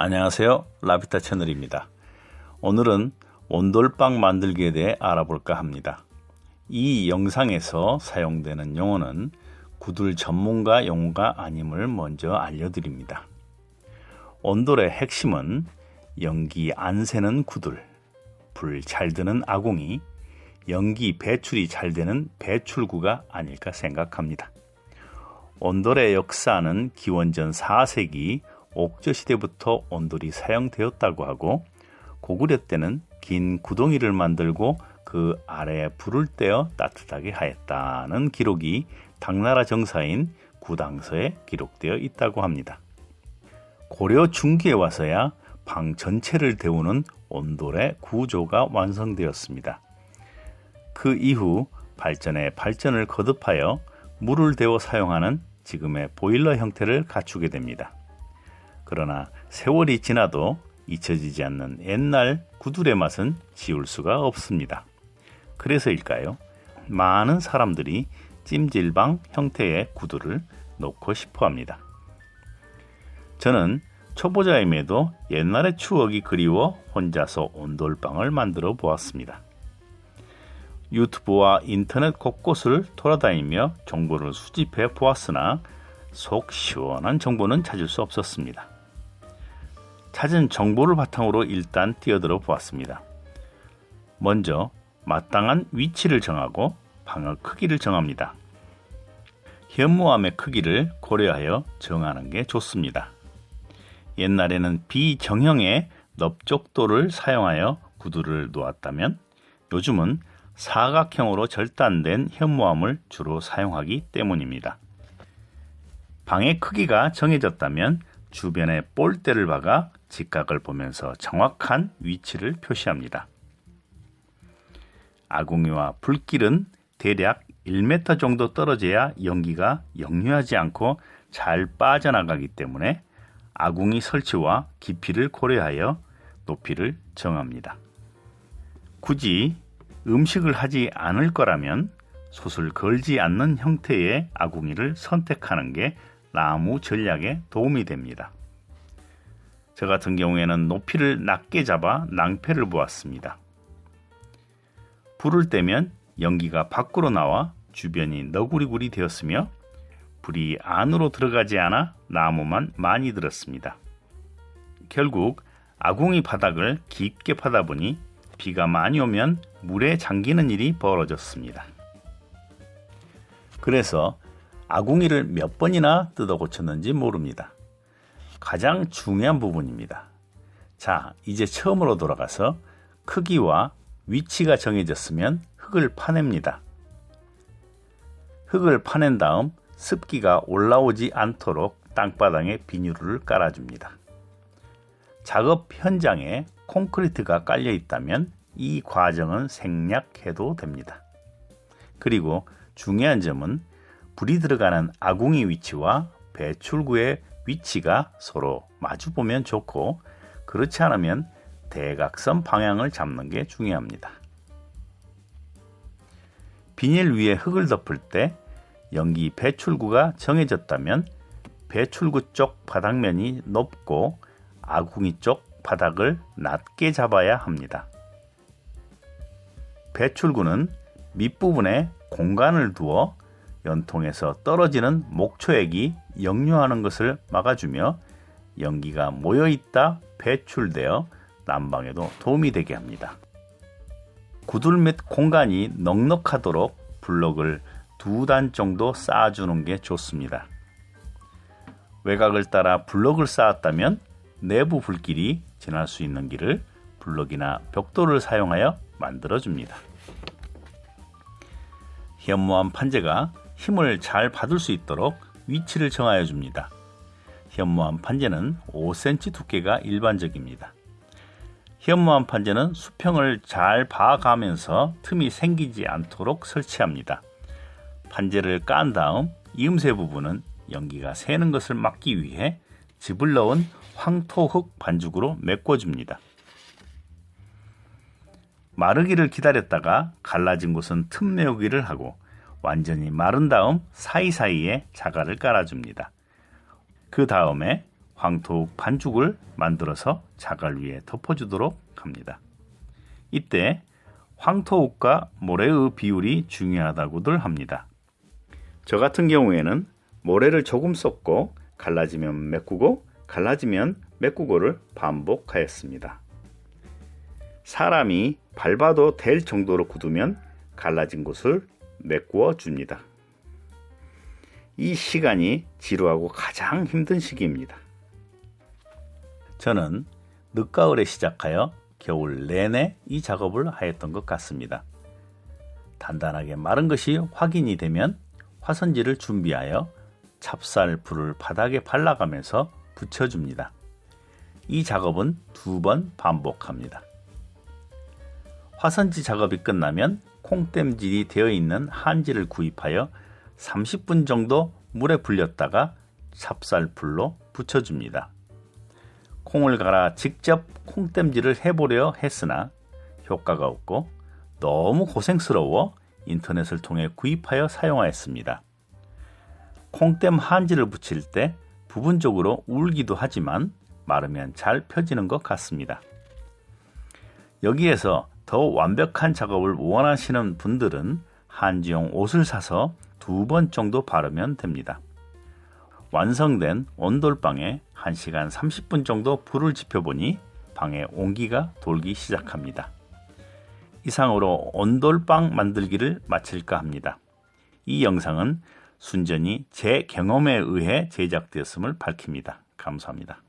안녕하세요. 라비타 채널입니다. 오늘은 온돌빵 만들기에 대해 알아볼까 합니다. 이 영상에서 사용되는 용어는 구들 전문가 용어가 아님을 먼저 알려드립니다. 온돌의 핵심은 연기 안 새는 구들, 불 잘 드는 아궁이, 연기 배출이 잘 되는 배출구가 아닐까 생각합니다. 온돌의 역사는 기원전 4세기 옥저시대부터 온돌이 사용되었다고 하고, 고구려 때는 긴 구덩이를 만들고 그 아래에 불을 떼어 따뜻하게 하였다는 기록이 당나라 정사인 구당서에 기록되어 있다고 합니다. 고려 중기에 와서야 방 전체를 데우는 온돌의 구조가 완성되었습니다. 그 이후 발전에 발전을 거듭하여 물을 데워 사용하는 지금의 보일러 형태를 갖추게 됩니다. 그러나 세월이 지나도 잊혀지지 않는 옛날 구들의 맛은 지울 수가 없습니다. 그래서일까요? 많은 사람들이 찜질방 형태의 구들을 놓고 싶어 합니다. 저는 초보자임에도 옛날의 추억이 그리워 혼자서 온돌빵을 만들어 보았습니다. 유튜브와 인터넷 곳곳을 돌아다니며 정보를 수집해 보았으나 속 시원한 정보는 찾을 수 없었습니다. 찾은 정보를 바탕으로 일단 뛰어들어 보았습니다. 먼저 마땅한 위치를 정하고 방의 크기를 정합니다. 현무암의 크기를 고려하여 정하는 게 좋습니다. 옛날에는 비정형의 넓적도를 사용하여 구두를 놓았다면 요즘은 사각형으로 절단된 현무암을 주로 사용하기 때문입니다. 방의 크기가 정해졌다면 주변에 볼대를 박아 직각을 보면서 정확한 위치를 표시합니다. 아궁이와 불길은 대략 1m 정도 떨어져야 연기가 역류하지 않고 잘 빠져나가기 때문에 아궁이 설치와 깊이를 고려하여 높이를 정합니다. 굳이 음식을 하지 않을 거라면 솥을 걸지 않는 형태의 아궁이를 선택하는 게 나무 전략에 도움이 됩니다. 저 같은 경우에는 높이를 낮게 잡아 낭패를 보았습니다. 불을 떼면 연기가 밖으로 나와 주변이 너구리구리 되었으며 불이 안으로 들어가지 않아 나무만 많이 들었습니다. 결국 아궁이 바닥을 깊게 파다 보니 비가 많이 오면 물에 잠기는 일이 벌어졌습니다. 그래서 아궁이를 몇 번이나 뜯어 고쳤는지 모릅니다. 가장 중요한 부분입니다. 자, 이제 처음으로 돌아가서 크기와 위치가 정해졌으면 흙을 파냅니다. 흙을 파낸 다음 습기가 올라오지 않도록 땅바닥에 비닐을 깔아줍니다. 작업 현장에 콘크리트가 깔려 있다면 이 과정은 생략해도 됩니다. 그리고 중요한 점은 불이 들어가는 아궁이 위치와 배출구의 위치가 서로 마주보면 좋고, 그렇지 않으면 대각선 방향을 잡는 게 중요합니다. 비닐 위에 흙을 덮을 때 연기 배출구가 정해졌다면 배출구 쪽 바닥면이 높고 아궁이 쪽 바닥을 낮게 잡아야 합니다. 배출구는 밑부분에 공간을 두어 연통에서 떨어지는 목초액이 역류하는 것을 막아주며 연기가 모여있다 배출되어 난방에도 도움이 되게 합니다. 구들 및 공간이 넉넉하도록 블럭을 2단 정도 쌓아주는 게 좋습니다. 외곽을 따라 블럭을 쌓았다면 내부 불길이 지날 수 있는 길을 블럭이나 벽돌을 사용하여 만들어줍니다. 현무암 판재가 힘을 잘 받을 수 있도록 위치를 정하여 줍니다. 현무암 판재는 5cm 두께가 일반적입니다. 현무암 판재는 수평을 잘 봐가면서 틈이 생기지 않도록 설치합니다. 판재를 깐 다음 이음새 부분은 연기가 새는 것을 막기 위해 즙을 넣은 황토흙 반죽으로 메꿔줍니다. 마르기를 기다렸다가 갈라진 곳은 틈 메우기를 하고 완전히 마른 다음 사이사이에 자갈을 깔아줍니다. 그 다음에 황토욱 반죽을 만들어서 자갈 위에 덮어주도록 합니다. 이때 황토욱과 모래의 비율이 중요하다고들 합니다. 저 같은 경우에는 모래를 조금 섞고 갈라지면 메꾸고 갈라지면 메꾸고를 반복하였습니다. 사람이 밟아도 될 정도로 굳으면 갈라진 곳을 메꾸어 줍니다. 이 시간이 지루하고 가장 힘든 시기입니다. 저는 늦가을에 시작하여 겨울 내내 이 작업을 하였던 것 같습니다. 단단하게 마른 것이 확인이 되면 화선지를 준비하여 찹쌀풀을 바닥에 발라가면서 붙여줍니다. 이 작업은 2번 반복합니다. 화선지 작업이 끝나면 콩땜질이 되어 있는 한지를 구입하여 30분 정도 물에 불렸다가 찹쌀풀로 붙여줍니다. 콩을 갈아 직접 콩땜질을 해보려 했으나 효과가 없고 너무 고생스러워 인터넷을 통해 구입하여 사용하였습니다. 콩땜 한지를 붙일 때 부분적으로 울기도 하지만 마르면 잘 펴지는 것 같습니다. 여기에서 더 완벽한 작업을 원하시는 분들은 한지용 옷을 사서 2번 정도 바르면 됩니다. 완성된 온돌방에 1시간 30분 정도 불을 지펴보니 방에 온기가 돌기 시작합니다. 이상으로 온돌방 만들기를 마칠까 합니다. 이 영상은 순전히 제 경험에 의해 제작되었음을 밝힙니다. 감사합니다.